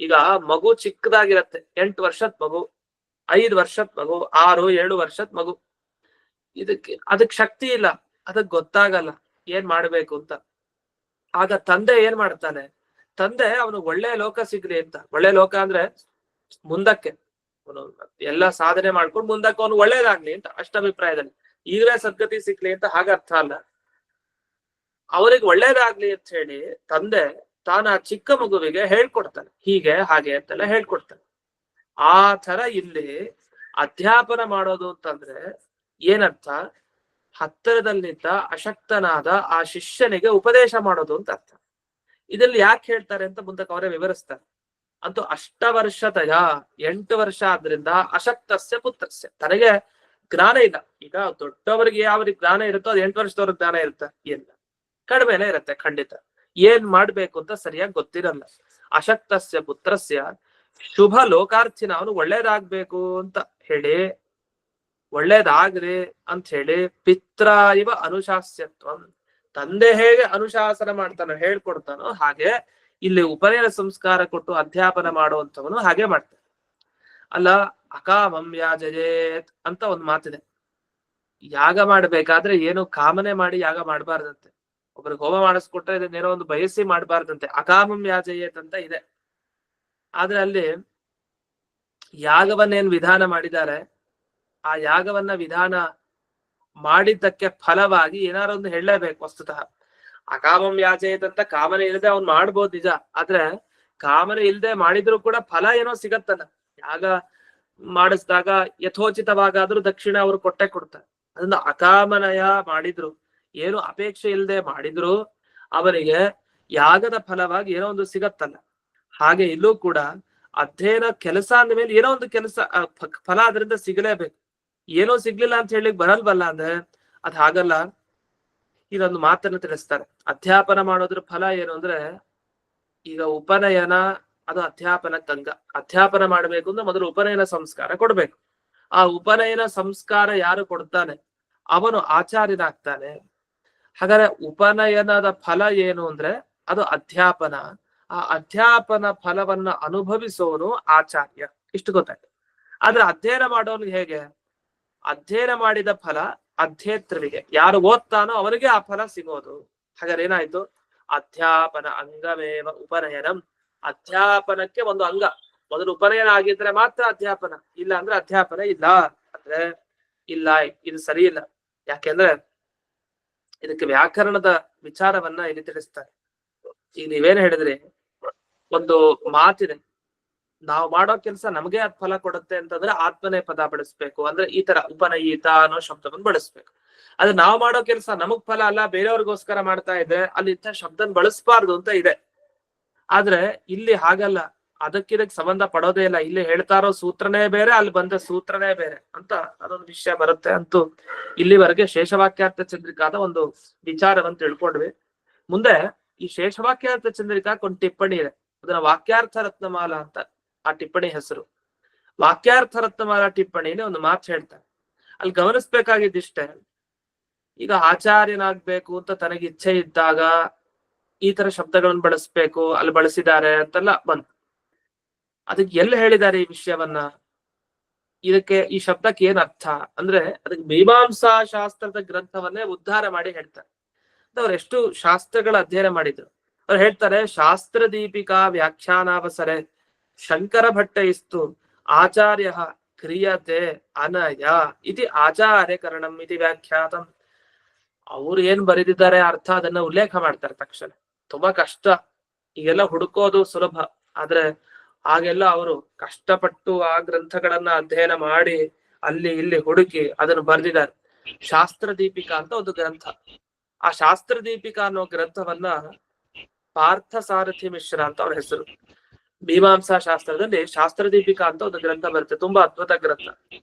ಈಗ ಮಗು ಚಿಕ್ಕದಾಗಿರತ್ತೆ, 8 ವರ್ಷದ ಮಗು, 5 ವರ್ಷದ ಮಗು, 6, 7 ವರ್ಷದ ಮಗು. ಅದಕ್ ಶಕ್ತಿ ಇಲ್ಲ, ಅದಕ್ ಗೊತ್ತಾಗಲ್ಲ ಏನ್ ಮಾಡ್ಬೇಕು ಅಂತ. ಆಗ ತಂದೆ ಏನ್ ಮಾಡ್ತಾನೆ, ತಂದೆ ಅವನು ಒಳ್ಳೆ ಲೋಕ ಸಿಗ್ಲಿ ಅಂತ, ಒಳ್ಳೆ ಲೋಕ ಅಂದ್ರೆ ಮುಂದಕ್ಕೆ ಅವನು ಎಲ್ಲ ಸಾಧನೆ ಮಾಡ್ಕೊಂಡು ಮುಂದಕ್ಕೆ ಅವನು ಒಳ್ಳೇದಾಗ್ಲಿ ಅಂತ ಅಷ್ಟಭಿಪ್ರಾಯದಲ್ಲಿ, ಈಗಲೇ ಸದ್ಗತಿ ಸಿಗ್ಲಿ ಅಂತ ಹಾಗರ್ಥ ಅಲ್ಲ. ಅವ್ರಿಗೆ ಒಳ್ಳೇದಾಗ್ಲಿ ಅಂತ ಹೇಳಿ ತಂದೆ ತಾನ ಆ ಚಿಕ್ಕ ಮಗುವಿಗೆ ಹೇಳ್ಕೊಡ್ತಾನೆ, ಹೀಗೆ ಹಾಗೆ ಅಂತೆಲ್ಲ ಹೇಳ್ಕೊಡ್ತಾನೆ. ಆ ತರ ಇಲ್ಲಿ ಅಧ್ಯಾಪನ ಮಾಡೋದು ಅಂತಂದ್ರೆ ಏನರ್ಥ, ಹತ್ತಿರದಲ್ಲಿದ್ದ ಅಶಕ್ತನಾದ ಆ ಶಿಷ್ಯನಿಗೆ ಉಪದೇಶ ಮಾಡೋದು ಅಂತ ಅರ್ಥ. ಇದರಲ್ಲಿ ಯಾಕೆ ಹೇಳ್ತಾರೆ ಅಂತ ಮುಂದಕ್ಕೆ ಅವರೇ ವಿವರಿಸ್ತಾರೆ. ಅಂತೂ ಅಷ್ಟವರ್ಷತಯ 8 ವರ್ಷ ಆದ್ರಿಂದ ಅಶಕ್ತಸ್ಯ ಪುತ್ರಸ್ಯ, ತನಗೆ ಜ್ಞಾನ ಇಲ್ಲ. ಈಗ ದೊಡ್ಡವರಿಗೆ ಯಾವ ಜ್ಞಾನ ಇರುತ್ತೋ ಅದು 8 ವರ್ಷದವ್ರಿಗೆ ಜ್ಞಾನ ಇರುತ್ತೆ, ಇಲ್ಲ ಕಡಿಮೆನೆ ಇರುತ್ತೆ ಖಂಡಿತ. ಏನ್ ಮಾಡ್ಬೇಕು ಅಂತ ಸರಿಯಾಗಿ ಗೊತ್ತಿರಲ್ಲ. ಅಶಕ್ತಸ್ಯ ಪುತ್ರಸ್ಯ ಶುಭ ಲೋಕಾರ್ಥಿನ, ಅವನು ಒಳ್ಳೇದಾಗ್ಬೇಕು ಅಂತ ಹೇಳಿ, ಒಳ್ಳೇದಾಗ್ರಿ ಅಂತ ಹೇಳಿ ಪಿತ್ರ ಇವ ಅನುಶಾಸ್ಯತ್ವ, ತಂದೆ ಹೇಗೆ ಅನುಶಾಸನ ಮಾಡ್ತಾನೋ ಹೇಳ್ಕೊಡ್ತಾನೋ ಹಾಗೆ ಇಲ್ಲಿ ಉಪನಯನ ಸಂಸ್ಕಾರ ಕೊಟ್ಟು ಅಧ್ಯಾಪನ ಮಾಡುವಂತವನು ಹಾಗೆ ಮಾಡ್ತಾನೆ. ಅಲ್ಲ ಅಕಾಮಂ ಯಾಜಯೇತ್ ಅಂತ ಒಂದು ಮಾತಿದೆ. ಯಾಗ ಮಾಡ್ಬೇಕಾದ್ರೆ ಏನು ಕಾಮನೆ ಮಾಡಿ ಯಾಗ ಮಾಡ್ಬಾರ್ದಂತೆ. ಒಬ್ರಿಗೆ ಹೋಮ ಮಾಡಿಸ್ಕೊಟ್ರೆ ಇದನ್ನೇನೋ ಒಂದು ಬಯಸಿ ಮಾಡ್ಬಾರ್ದಂತೆ. ಅಕಾಮಂ ಯಾಜಯೇತ್ ಅಂತ ಇದೆ. ಆದ್ರೆ ಅಲ್ಲಿ ಯಾಗವನ್ನೇನ್ ವಿಧಾನ ಮಾಡಿದ್ದಾರೆ, ಆ ಯಾಗವನ್ನ ವಿಧಾನ ಮಾಡಿದ್ದಕ್ಕೆ ಫಲವಾಗಿ ಏನಾರು ಒಂದು ಹೇಳಲೇಬೇಕು ವಸ್ತುತಃ. ಅಕಾಮಂ ಯಾಜಯೇತ್ ಅಂತ ಕಾಮನೆ ಇಲ್ಲದೆ ಅವ್ನ್ ಮಾಡ್ಬೋದು ನಿಜ, ಆದ್ರೆ ಕಾಮನೆ ಇಲ್ಲದೆ ಮಾಡಿದ್ರು ಕೂಡ ಫಲ ಏನೋ ಸಿಗತ್ತಲ್ಲ. ಯಾಗ ಮಾಡಿಸಿದಾಗ ಯಥೋಚಿತವಾಗಾದ್ರೂ ದಕ್ಷಿಣ ಅವರು ಕೊಟ್ಟೆ ಕೊಡ್ತಾರೆ. ಅದನ್ನ ಅಕಾಮನಯ ಮಾಡಿದ್ರು, ಏನು ಅಪೇಕ್ಷೆ ಇಲ್ಲದೆ ಮಾಡಿದ್ರು ಅವರಿಗೆ ಯಾಗದ ಫಲವಾಗಿ ಏನೋ ಒಂದು ಸಿಗತ್ತಲ್ಲ. ಹಾಗೆ ಇಲ್ಲೂ ಕೂಡ ಅಧ್ಯಯನ ಕೆಲಸ ಅಂದ ಮೇಲೆ ಏನೋ ಒಂದು ಕೆಲಸ ಫಲ ಅದರಿಂದ ಸಿಗಲೇಬೇಕು. ಏನೋ ಸಿಗ್ಲಿಲ್ಲ ಅಂತ ಹೇಳಿ ಬರಲ್ವಲ್ಲ ಅಂದ್ರೆ ಅದ್ ಹಾಗಲ್ಲ. ಇದೊಂದು ಮಾತನ್ನು ತಿಳಿಸ್ತಾರೆ. ಅಧ್ಯಾಪನ ಮಾಡೋದ್ರ ಫಲ ಏನು ಅಂದ್ರೆ, ಈಗ ಉಪನಯನ ಅದು ಅಧ್ಯಾಪನಕ್ಕಂಗ. ಅಧ್ಯಾಪನ ಮಾಡ್ಬೇಕು ಅಂದ್ರೆ ಮೊದಲು ಉಪನಯನ ಸಂಸ್ಕಾರ ಕೊಡ್ಬೇಕು. ಆ ಉಪನಯನ ಸಂಸ್ಕಾರ ಯಾರು ಕೊಡ್ತಾನೆ ಅವನು ಆಚಾರ್ಯನಾಗ್ತಾನೆ. ಹಾಗಾದ್ರೆ ಉಪನಯನದ ಫಲ ಏನು ಅಂದ್ರೆ ಅದು ಅಧ್ಯಾಪನ. ಆ ಅಧ್ಯಾಪನ ಫಲವನ್ನ ಅನುಭವಿಸೋನು ಆಚಾರ್ಯ. ಇಷ್ಟು ಗೊತ್ತಾಯ್ತು. ಆದ್ರೆ ಅಧ್ಯಯನ ಮಾಡೋನು ಹೇಗೆ, ಅಧ್ಯಯನ ಮಾಡಿದ ಫಲ ಅಧ್ಯೇತೃವಿಗೆ, ಯಾರು ಓದ್ತಾನೋ ಅವನಿಗೆ ಆ ಫಲ ಸಿಗೋದು. ಹಾಗಾದ್ರೆ ಏನಾಯ್ತು, ಅಧ್ಯಾಪನ ಅಂಗಮೇವ ಉಪನಯನಂ, ಅಧ್ಯಾಪನಕ್ಕೆ ಒಂದು ಅಂಗ. ಮೊದಲು ಉಪನಯನ ಆಗಿದ್ರೆ ಮಾತ್ರ ಅಧ್ಯಾಪನ, ಇಲ್ಲ ಅಂದ್ರೆ ಅಧ್ಯಾಪನ ಇಲ್ಲ ಅಂದ್ರೆ ಇಲ್ಲ. ಇದು ಸರಿ ಇಲ್ಲ. ಯಾಕೆಂದ್ರೆ ಇದಕ್ಕೆ ವ್ಯಾಕರಣದ ವಿಚಾರವನ್ನ ಇಲ್ಲಿ ತಿಳಿಸ್ತಾರೆ. ಈಗ ನೀವೇನ್ ಹೇಳಿದ್ರಿ, ಒಂದು ಮಾತಿದೆ, ನಾವು ಮಾಡೋ ಕೆಲಸ ನಮಗೆ ಅದ್ ಫಲ ಕೊಡುತ್ತೆ ಅಂತಂದ್ರೆ ಆತ್ಮನೇ ಪದ ಬಳಸ್ಬೇಕು. ಅಂದ್ರೆ ಈ ತರ ಉಪನಯಿತ ಅನ್ನೋ ಶಬ್ದವನ್ನು ಬಳಸ್ಬೇಕು. ಆದ್ರೆ ನಾವು ಮಾಡೋ ಕೆಲಸ ನಮಗ್ ಫಲ ಅಲ್ಲ, ಬೇರೆಯವ್ರಿಗೋಸ್ಕರ ಮಾಡ್ತಾ ಇದ್ರೆ ಅಲ್ಲಿ ಇಂಥ ಶಬ್ದನ್ ಬಳಸ್ಬಾರ್ದು ಅಂತ ಇದೆ. ಆದ್ರೆ ಇಲ್ಲಿ ಹಾಗಲ್ಲ, ಅದಕ್ಕಿದಕ್ ಸಂಬಂಧ ಪಡೋದೇ ಇಲ್ಲ. ಇಲ್ಲಿ ಹೇಳ್ತಾ ಇರೋ ಸೂತ್ರನೇ ಬೇರೆ, ಅಲ್ಲಿ ಬಂದ ಸೂತ್ರನೇ ಬೇರೆ ಅಂತ ಅದೊಂದು ವಿಷಯ ಬರುತ್ತೆ. ಅಂತೂ ಇಲ್ಲಿವರೆಗೆ ಶೇಷವಾಕ್ಯಾರ್ಥ ಚಂದ್ರಿಕಾದ ಒಂದು ವಿಚಾರವನ್ನು ತಿಳ್ಕೊಂಡ್ವಿ. ಮುಂದೆ ಈ ಶೇಷವಾಕ್ಯಾರ್ಥ ಚಂದ್ರಿಕಾಕ್ ಒಂದು ಟಿಪ್ಪಣಿ ಇದೆ, ಅದನ್ನ ವಾಕ್ಯಾರ್ಥ ರತ್ನಮಾಲಾ ಅಂತ ಆ ಟಿಪ್ಪಣಿ ಹೆಸರು. ವಾಕ್ಯಾರ್ಥ ರತ್ನಮಾಲಾ ಟಿಪ್ಪಣಿನೇ ಒಂದು ಮಾತು ಹೇಳ್ತಾರೆ. ಅಲ್ಲಿ ಗಮನಿಸ್ಬೇಕಾಗಿದ್ದಿಷ್ಟೇ, ಈಗ ಆಚಾರ್ಯನಾಗ್ಬೇಕು ಅಂತ ತನಗೆ ಇಚ್ಛೆ ಇದ್ದಾಗ ಈ ತರ ಶಬ್ದಗಳನ್ನು ಬಳಸ್ಬೇಕು, ಅಲ್ಲಿ ಬಳಸಿದ್ದಾರೆ ಅಂತೆಲ್ಲ ಬಂತು. ಅದಕ್ಕೆ ಎಲ್ಲಿ ಹೇಳಿದ್ದಾರೆ ಈ ವಿಷಯವನ್ನ, ಇದಕ್ಕೆ ಈ ಶಬ್ದಕ್ಕೆ ಏನ್ ಅರ್ಥ ಅಂದ್ರೆ ಅದಕ್ಕೆ ಮೀಮಾಂಸಾ ಶಾಸ್ತ್ರದ ಗ್ರಂಥವನ್ನೇ ಉದ್ಧಾರ ಮಾಡಿ ಹೇಳ್ತಾರೆ. ಅವ್ರು ಎಷ್ಟು ಶಾಸ್ತ್ರಗಳ ಅಧ್ಯಯನ ಮಾಡಿದ್ರು. ಅವ್ರು ಹೇಳ್ತಾರೆ, ಶಾಸ್ತ್ರ ದೀಪಿಕಾ ವ್ಯಾಖ್ಯಾನಾವಸರೆ ಶಂಕರ ಭಟ್ಟ ಇಸ್ತು ಆಚಾರ್ಯ ಕ್ರಿಯತೆ ಅನಯ ಇತಿ ಆಚಾರ್ಯಕರಣಂ ಇತಿ ವ್ಯಾಖ್ಯಾತಂ. ಅವ್ರು ಏನ್ ಬರೆದಿದ್ದಾರೆ ಅರ್ಥ ಅದನ್ನ ಉಲ್ಲೇಖ ಮಾಡ್ತಾರೆ ತಕ್ಷಣ. ತುಂಬಾ ಕಷ್ಟ, ಈಗೆಲ್ಲ ಹುಡುಕೋದು ಸುಲಭ, ಆದ್ರೆ ಆಗೆಲ್ಲ ಅವರು ಕಷ್ಟಪಟ್ಟು ಆ ಗ್ರಂಥಗಳನ್ನ ಅಧ್ಯಯನ ಮಾಡಿ ಅಲ್ಲಿ ಇಲ್ಲಿ ಹುಡುಕಿ ಅದನ್ನು ಬರೆದಿದ್ದಾರೆ. ಶಾಸ್ತ್ರ ದೀಪಿಕಾ ಅಂತ ಒಂದು ಗ್ರಂಥ. ಆ ಶಾಸ್ತ್ರ ದೀಪಿಕಾ ಅನ್ನೋ ಗ್ರಂಥವನ್ನ ಪಾರ್ಥ ಸಾರಥಿ ಮಿಶ್ರ ಅಂತ ಅವ್ರ ಹೆಸರು. ಮೀಮಾಂಸಾ ಶಾಸ್ತ್ರದಲ್ಲಿ ಶಾಸ್ತ್ರ ದೀಪಿಕಾ ಅಂತ ಒಂದು ಗ್ರಂಥ ಬರುತ್ತೆ, ತುಂಬಾ ಅದ್ಭುತ ಗ್ರಂಥ.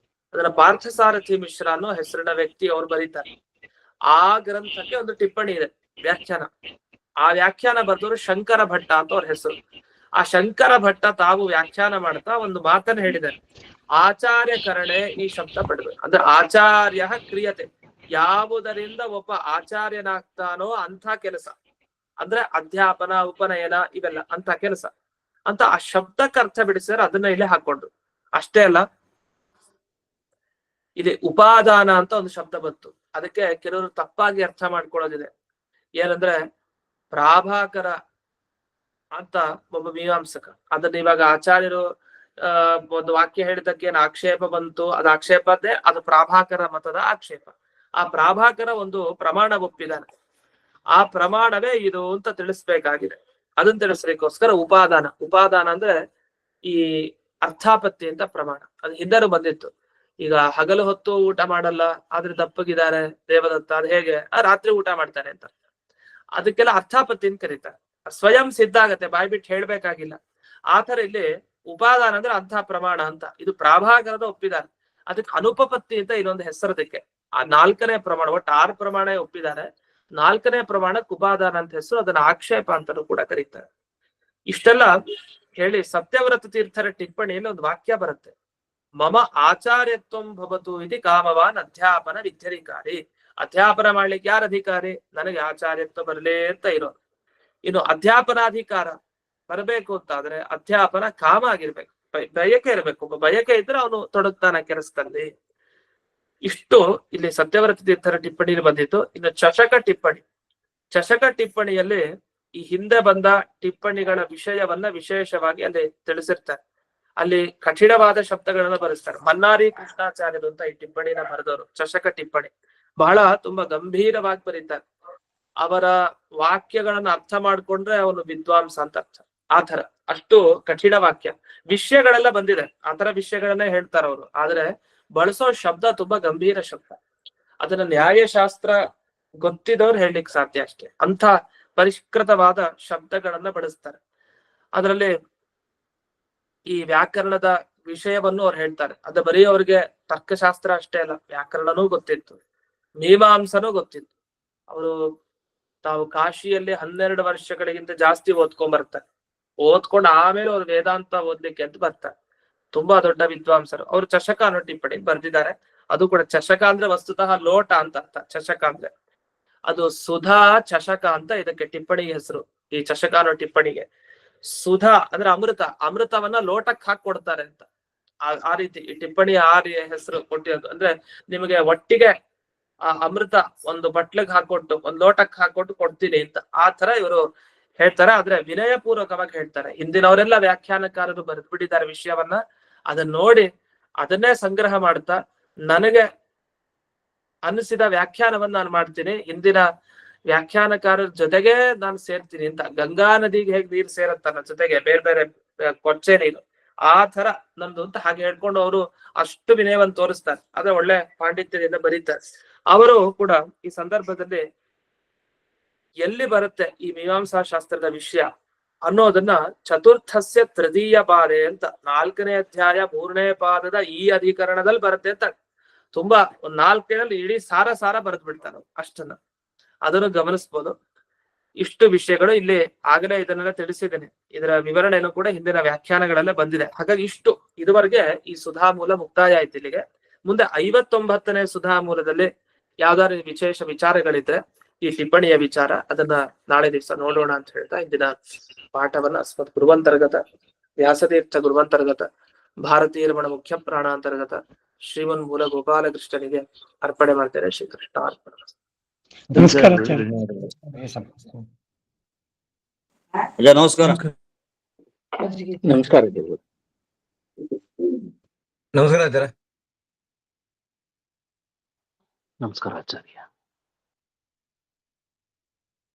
ಅದನ್ನ ಪಾರ್ಥ ಸಾರಥಿ ಮಿಶ್ರ ಅನ್ನೋ ಹೆಸರಿನ ವ್ಯಕ್ತಿ ಅವ್ರು ಬರೀತಾರೆ. ಆ ಗ್ರಂಥಕ್ಕೆ ಒಂದು ಟಿಪ್ಪಣಿ ಇದೆ, ವ್ಯಾಖ್ಯಾನ. ಆ ವ್ಯಾಖ್ಯಾನ ಬರೆದವರು ಶಂಕರ ಭಟ್ಟ ಅಂತ ಅವ್ರ ಹೆಸರು. ಆ ಶಂಕರ ಭಟ್ಟ ತಾವು ವ್ಯಾಖ್ಯಾನ ಮಾಡ್ತಾ ಒಂದು ಮಾತನ್ನ ಹೇಳಿದ್ದಾರೆ, ಆಚಾರ್ಯ ಕರಣೆ ಈ ಶಬ್ದ ಪಡ್ಬೇಕು. ಅಂದ್ರೆ ಆಚಾರ್ಯ ಕ್ರಿಯತೆ, ಯಾವುದರಿಂದ ಒಬ್ಬ ಆಚಾರ್ಯನಾಗ್ತಾನೋ ಅಂಥ ಕೆಲಸ, ಅಂದ್ರೆ ಅಧ್ಯಾಪನ ಉಪನಯನ ಇವೆಲ್ಲ ಅಂತ ಕೆಲಸ. ಅಂತ ಆ ಶಬ್ದಕ್ಕೆ ಅರ್ಥ ಬಿಡಿಸಿದ್ರೆ ಅದನ್ನ ಇಲ್ಲೇ ಹಾಕೊಂಡ್ರು. ಅಷ್ಟೇ ಅಲ್ಲ, ಇಲ್ಲಿ ಉಪಾದಾನ ಅಂತ ಒಂದು ಶಬ್ದ ಬಂತು. ಅದಕ್ಕೆ ಕೆಲವರು ತಪ್ಪಾಗಿ ಅರ್ಥ ಮಾಡ್ಕೊಳ್ಳೋದಿದೆ. ಏನಂದ್ರೆ ಪ್ರಾಭಾಕರ ಅಂತ ಒಬ್ಬ ಮೀಮಾಂಸಕ, ಅದನ್ನ ಇವಾಗ ಆಚಾರ್ಯರು ಒಂದು ವಾಕ್ಯ ಹೇಳಿದಕ್ಕೆ ಏನು ಆಕ್ಷೇಪ ಬಂತು, ಅದು ಆಕ್ಷೇಪದ್ದೇ, ಅದು ಪ್ರಾಭಾಕರ ಮತದ ಆಕ್ಷೇಪ. ಆ ಪ್ರಾಭಾಕರ ಒಂದು ಪ್ರಮಾಣ ಒಪ್ಪಿದಾನೆ, ಆ ಪ್ರಮಾಣವೇ ಇದು ಅಂತ ತಿಳಿಸ್ಬೇಕಾಗಿದೆ. ಅದನ್ನ ತಿಳಿಸ್ಲಿಕ್ಕೋಸ್ಕರ ಉಪಾದಾನ ಅಂದ್ರೆ ಈ ಅರ್ಥಾಪತ್ತಿ ಅಂತ ಪ್ರಮಾಣ. ಅದು ಹಿಂದೆನೂ ಬಂದಿತ್ತು. ಈಗ ಹಗಲು ಹೊತ್ತು ಊಟ ಮಾಡಲ್ಲ ಆದ್ರೆ ದಪ್ಪಗಿದ್ದಾರೆ ದೇವದತ್ತ, ಅದು ಹೇಗೆ? ರಾತ್ರಿ ಊಟ ಮಾಡ್ತಾನೆ ಅಂತ. ಅದಕ್ಕೆಲ್ಲ ಅರ್ಥಾಪತ್ತಿ ಅಂತ ಕರೀತಾರೆ. ಸ್ವಯಂ ಸಿದ್ಧ ಆಗತ್ತೆ, ಬಾಯ್ಬಿಟ್ಟು ಹೇಳ್ಬೇಕಾಗಿಲ್ಲ. ಆತರ ಇಲ್ಲಿ ಉಪಾದಾನ ಅಂದ್ರೆ ಅಂಥ ಪ್ರಮಾಣ ಅಂತ. ಇದು ಪ್ರಾಭಾಕರದ ಒಪ್ಪಿದ್ದಾರೆ. ಅದಕ್ಕೆ ಅನುಪಪತ್ತಿ ಅಂತ ಇನ್ನೊಂದು ಹೆಸರದಕ್ಕೆ. ಆ 4ನೇ ಪ್ರಮಾಣ, ಒಟ್ಟು 6 ಪ್ರಮಾಣ ಒಪ್ಪಿದ್ದಾರೆ. 4ನೇ ಪ್ರಮಾಣಕ್ಕೆ ಉಪಾದಾನ ಅಂತ ಹೆಸರು. ಅದನ್ನ ಆಕ್ಷೇಪ ಅಂತಾನೂ ಕೂಡ ಕರೀತಾರೆ. ಇಷ್ಟೆಲ್ಲ ಹೇಳಿ ಸತ್ಯವ್ರತ ತೀರ್ಥರ ಟಿಪ್ಪಣಿಯಲ್ಲಿ ಒಂದು ವಾಕ್ಯ ಬರುತ್ತೆ, ಮಮ ಆಚಾರ್ಯತ್ವಂ ಭವತು ಇತಿ ಕಾಮವಾನ್ ಅಧ್ಯಾಪನ ವಿದ್ಯಧಿಕಾರಿ. ಅಧ್ಯಾಪನ ಮಾಡ್ಲಿಕ್ಕೆ ಯಾರ ಅಧಿಕಾರಿ? ನನಗೆ ಆಚಾರ್ಯತ್ವ ಬರಲೇ ಅಂತ ಇರೋದು. ಇನ್ನು ಅಧ್ಯಾಪನಾಧಿಕಾರ ಬರಬೇಕು ಅಂತಾದ್ರೆ ಅಧ್ಯಾಪನ ಕಾಮ ಆಗಿರ್ಬೇಕು, ಬಯಕೆ ಇರ್ಬೇಕು. ಒಬ್ಬ ಬಯಕೆ ಇದ್ರೆ ಅವನು ತೊಡಗ್ತಾನ ಕೆಲಸದಲ್ಲಿ. ಇಷ್ಟು ಇಲ್ಲಿ ಸತ್ಯವ್ರತ ತೀರ್ಥರ ಟಿಪ್ಪಣಿಯಲ್ಲಿ ಬಂದಿತ್ತು. ಇನ್ನು ಚಷಕ ಟಿಪ್ಪಣಿಯಲ್ಲಿ ಈ ಹಿಂದೆ ಬಂದ ಟಿಪ್ಪಣಿಗಳ ವಿಷಯವನ್ನ ವಿಶೇಷವಾಗಿ ಅಲ್ಲಿ ತಿಳಿಸಿರ್ತಾರೆ. ಅಲ್ಲಿ ಕಠಿಣವಾದ ಶಬ್ದಗಳನ್ನ ಬರೆಸ್ತಾರೆ. ಮನ್ನಾರಿ ಕೃಷ್ಣಾಚಾರ್ಯರು ಅಂತ ಈ ಟಿಪ್ಪಣಿನ ಬರೆದವರು. ಚಷಕ ಟಿಪ್ಪಣಿ ಬಹಳ ತುಂಬಾ ಗಂಭೀರವಾಗಿ ಬರೀತಾರೆ. ಅವರ ವಾಕ್ಯಗಳನ್ನ ಅರ್ಥ ಮಾಡ್ಕೊಂಡ್ರೆ ಅವನು ವಿದ್ವಾಂಸ ಅಂತ ಅರ್ಥ. ಆತರ ಅಷ್ಟು ಕಠಿಣ ವಾಕ್ಯ ವಿಷಯಗಳೆಲ್ಲ ಬಂದಿದೆ. ಆತರ ವಿಷಯಗಳನ್ನೇ ಹೇಳ್ತಾರ ಅವರು. ಆದ್ರೆ ಬಳಸೋ ಶಬ್ದ ತುಂಬಾ ಗಂಭೀರ ಶಬ್ದ. ಅದನ್ನ ನ್ಯಾಯಶಾಸ್ತ್ರ ಗೊತ್ತಿದವ್ರು ಹೇಳಲಿಕ್ಕೆ ಸಾಧ್ಯ ಅಷ್ಟೇ. ಅಂತ ಪರಿಷ್ಕೃತವಾದ ಶಬ್ದಗಳನ್ನ ಬಳಸ್ತಾರೆ. ಅದರಲ್ಲಿ ಈ ವ್ಯಾಕರಣದ ವಿಷಯವನ್ನು ಅವ್ರು ಹೇಳ್ತಾರೆ. ಅದು ಬರೀ ಅವ್ರಿಗೆ ತರ್ಕಶಾಸ್ತ್ರ ಅಷ್ಟೇ ಅಲ್ಲ, ವ್ಯಾಕರಣನೂ ಗೊತ್ತಿತ್ತು, ಮೀಮಾಂಸನೂ ಗೊತ್ತಿತ್ತು. ಅವರು ತಾವು ಕಾಶಿಯಲ್ಲಿ 12 ವರ್ಷಗಳಿಗಿಂತ ಜಾಸ್ತಿ ಓದ್ಕೊಂಡ್ ಆಮೇಲೆ ಅವ್ರು ವೇದಾಂತ ಓದ್ಲಿಕ್ಕೆ ಅಂತ ಬರ್ತಾರೆ. ತುಂಬಾ ದೊಡ್ಡ ವಿದ್ವಾಂಸರು. ಅವರು ಚಷಕ ಅನ್ನೋ ಟಿಪ್ಪಣಿ ಬರ್ದಿದ್ದಾರೆ. ಅದು ಕೂಡ ಚಷಕ ಅಂದ್ರೆ ವಸ್ತುತಃ ಲೋಟ ಅಂತ ಅರ್ಥ. ಚಷಕ ಅಂದ್ರೆ ಅದು ಸುಧಾ ಚಷಕ ಅಂತ ಇದಕ್ಕೆ ಟಿಪ್ಪಣಿ ಹೆಸರು. ಈ ಚಷಕ ಅನ್ನೋ ಟಿಪ್ಪಣಿಗೆ ಸುಧಾ ಅಂದ್ರೆ ಅಮೃತವನ್ನ ಲೋಟಕ್ಕೆ ಹಾಕಿ ಕೊಡ್ತಾರೆ ಅಂತ. ಆ ರೀತಿ ಈ ಟಿಪ್ಪಣಿ ಹೆಸರು ಕೊಟ್ಟಿರೋದು. ಅಂದ್ರೆ ನಿಮಗೆ ಒಟ್ಟಿಗೆ ಆ ಅಮೃತ ಒಂದು ಬಟ್ಲಿಗೆ ಹಾಕೊಟ್ಟು ಒಂದ್ ಲೋಟಕ್ಕೆ ಹಾಕೊಟ್ಟು ಕೊಡ್ತೀನಿ ಅಂತ ಆ ತರ ಇವರು ಹೇಳ್ತಾರೆ. ಆದ್ರೆ ವಿನಯ ಪೂರ್ವಕವಾಗಿ ಹೇಳ್ತಾರೆ. ಹಿಂದಿನವರೆಲ್ಲ ವ್ಯಾಖ್ಯಾನಕಾರರು ಬರೆದ್ಬಿಟ್ಟಿದ್ದಾರೆ ವಿಷಯವನ್ನ. ಅದನ್ನ ನೋಡಿ ಅದನ್ನೇ ಸಂಗ್ರಹ ಮಾಡ್ತಾ ನನಗೆ ಅನಿಸಿದ ವ್ಯಾಖ್ಯಾನವನ್ನ ನಾನು ಮಾಡ್ತೀನಿ, ಹಿಂದಿನ ವ್ಯಾಖ್ಯಾನಕಾರರ ಜೊತೆಗೆ ನಾನು ಸೇರ್ತೀನಿ ಅಂತ. ಗಂಗಾ ನದಿಗೆ ಹೇಗೆ ನೀರು ಸೇರತ್ತಲ್ಲ ಜೊತೆಗೆ ಬೇರೆ ಬೇರೆ ಕೊಚ್ಚೆ ನೀರು, ಆ ತರ ನಮ್ದು ಅಂತ ಹಾಗೆ ಹೇಳ್ಕೊಂಡು ಅವರು ಅಷ್ಟು ವಿನಯವನ್ನು ತೋರಿಸ್ತಾರೆ. ಆದ್ರೆ ಒಳ್ಳೆ ಪಾಂಡಿತ್ಯದಿಂದ ಬರೀತಾರೆ. ಅವರು ಕೂಡ ಈ ಸಂದರ್ಭದಲ್ಲಿ ಎಲ್ಲಿ ಬರುತ್ತೆ ಈ ಮೀಮಾಂಸಾ ಶಾಸ್ತ್ರದ ವಿಷಯ ಅನ್ನೋದನ್ನ ಚತುರ್ಥಸ್ಯ ತೃತೀಯ ಪಾದೆ ಅಂತ 4ನೇ ಅಧ್ಯಾಯ 3ನೇ ಪಾದದ ಈ ಅಧಿಕರಣದಲ್ಲಿ ಬರುತ್ತೆ ಅಂತ. ತುಂಬಾ ಒಂದ್ 4ನೇದಲ್ಲಿ ಇಡೀ ಸಾರ ಬರೆದು ಬಿಡ್ತಾರೆ ಅಷ್ಟನ್ನ. ಅದನ್ನು ಗಮನಿಸ್ಬೋದು. ಇಷ್ಟು ವಿಷಯಗಳು ಇಲ್ಲಿ ಆಗಲೇ ಇದನ್ನೆಲ್ಲ ತಿಳಿಸಿದ್ದೇನೆ. ಇದರ ವಿವರಣೆಯನ್ನು ಕೂಡ ಹಿಂದಿನ ವ್ಯಾಖ್ಯಾನಗಳೆಲ್ಲ ಬಂದಿದೆ. ಹಾಗಾಗಿ ಇಷ್ಟು ಇದುವರೆಗೆ ಈ ಸುಧಾಮೂಲ ಮುಕ್ತಾಯ ಆಯ್ತು. ಇಲ್ಲಿಗೆ ಮುಂದೆ 59ನೇ ಸುಧಾಮೂಲದಲ್ಲಿ ಯಾವ್ದಾದ್ರು ವಿಶೇಷ ವಿಚಾರಗಳಿದ್ರೆ ಈ ಟಿಪ್ಪಣಿಯ ವಿಚಾರ ಅದನ್ನ ನಾಳೆ ದಿವಸ ನೋಡೋಣ ಅಂತ ಹೇಳ್ತಾ ಇಂದಿನ ಪಾಠವನ್ನ ಅಸ್ಮತ್ ಗುರುವಂತರ್ಗತ ವ್ಯಾಸತೀರ್ಥ ಗುರುವಂತರ್ಗತ ಭಾರತೀಯ ರಮಣ ಮುಖ್ಯ ಪ್ರಾಣಾಂತರ್ಗತ ಶ್ರೀಮನ್ ಮೂಲ ಗೋಪಾಲಕೃಷ್ಣನಿಗೆ ಅರ್ಪಣೆ ಮಾಡ್ತೇನೆ. ಶ್ರೀಕೃಷ್ಣ ಅರ್ಪಣ. ನಮಸ್ಕಾರ. ನಮಸ್ಕಾರ. ನಮಸ್ಕಾರ. ನಮಸ್ಕಾರ ಆಚಾರ್ಯ. ನಮಸ್ಕಾರ ಆಚಾರ್ಯ.